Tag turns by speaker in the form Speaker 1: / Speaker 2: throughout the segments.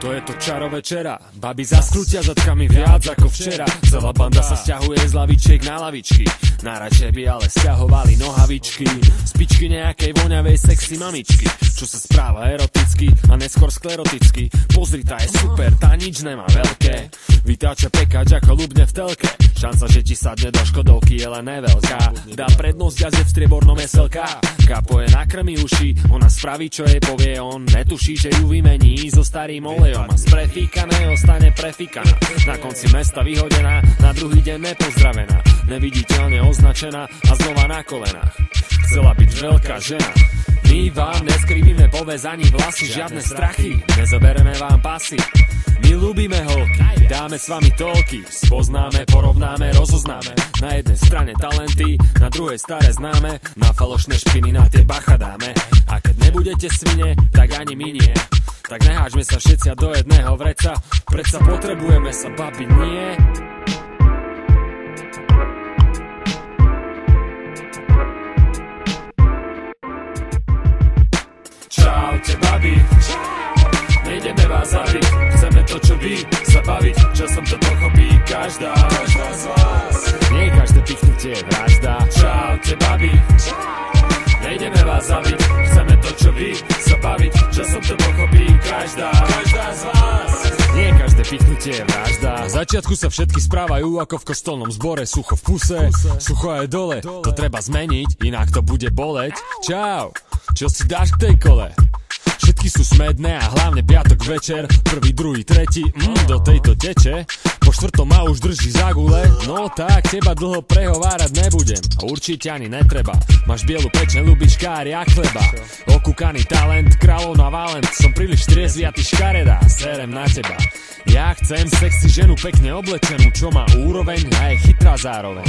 Speaker 1: To je to čaro večera, baby zaskrútia zadkami viac ako včera. Celá banda sa sťahuje z lavičiek na lavičky, najradšej by ale sťahovali nohavičky. Spičky nejakej voňavej sexy mamičky, čo sa správa eroticky a neskôr skleroticky. Pozri, tá je super, tá nič nemá veľké, vytáča pekač ako ľubne v telke. Šanca, že ti sadne do škodovky je len neveľká. Dá prednosť jazde v striebornom SLK. Kapoje nakrmi uši, ona spraví čo jej povie on. Netuší, že ju vymení so starým olejom a z prefíkaného stane prefíkaná. Na konci mesta vyhodená, na druhý deň nepozdravená, neviditeľne označená a znova na kolenách. Chcela byť veľká žena. My vám neskrivíme poväzaní vlasy, žiadne strachy, nezobereme vám pasy. My ľúbime holky, dáme s vami toľky, spoznáme, porovnáme, rozoznáme. Na jednej strane talenty, na druhej staré známe, na falošné špiny na tie bacha dáme. A keď nebudete svine, tak ani my nie. Tak neháčme sa všetci do jedného vreca, predsa potrebujeme sa, babi, nie? Čaute, babi, nejdeme vás zabiť, chceme to, čo vy, sa baviť, časom to pochopí každá z vás. Nie každé pichnutie je vražda. Čaute, babi, nejdeme vás zabiť, chceme to, čo vy, sa baviť, časom to pochopí každá z vás. Nie každé pichnutie je vražda. Na začiatku sa všetky správajú ako v kostolnom zbore, sucho v puse, sucho aj dole. To treba zmeniť, inak to bude boleť. Čau, čo si dáš k tej kole? Všetky sú smedné a hlavne piatok večer, prvý, druhý, tretí, do tejto teče. Po štvrtom ma už drží za gule, no tak teba dlho prehovárať nebudem. A určite ani netreba, máš bielu pečen, ľubíš kári a chleba. Okúkaný talent, kráľovná valent, som príliš triezvy a ty škaredá, serem na teba. Ja chcem sexy ženu pekne oblečenú, čo má úroveň a je chytrá zároveň.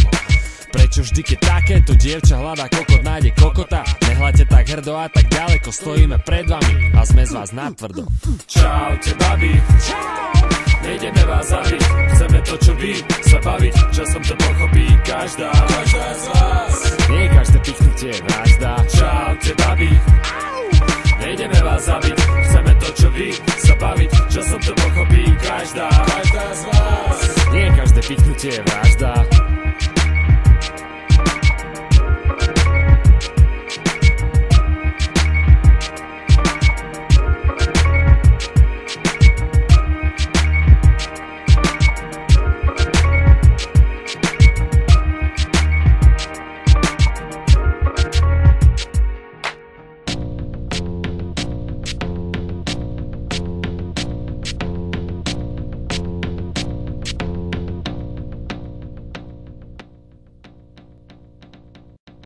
Speaker 1: Prečo vždy, keď takéto dievča hľadá kokot, nájde kokota? Nehľadte tak hrdo a tak ďaleko, stojíme pred vami a sme z vás natvrdo. Čaute, babi, nejdeme vás zabiť, chceme to, čo vy, sa baviť, časom to pochopí každá z vás. Nie každé pichnutie je vražda. Čaute, babi, nejdeme vás zabiť, chceme to, čo vy, sa baviť, časom to pochopí každá z vás. Nie každé pichnutie je vražda.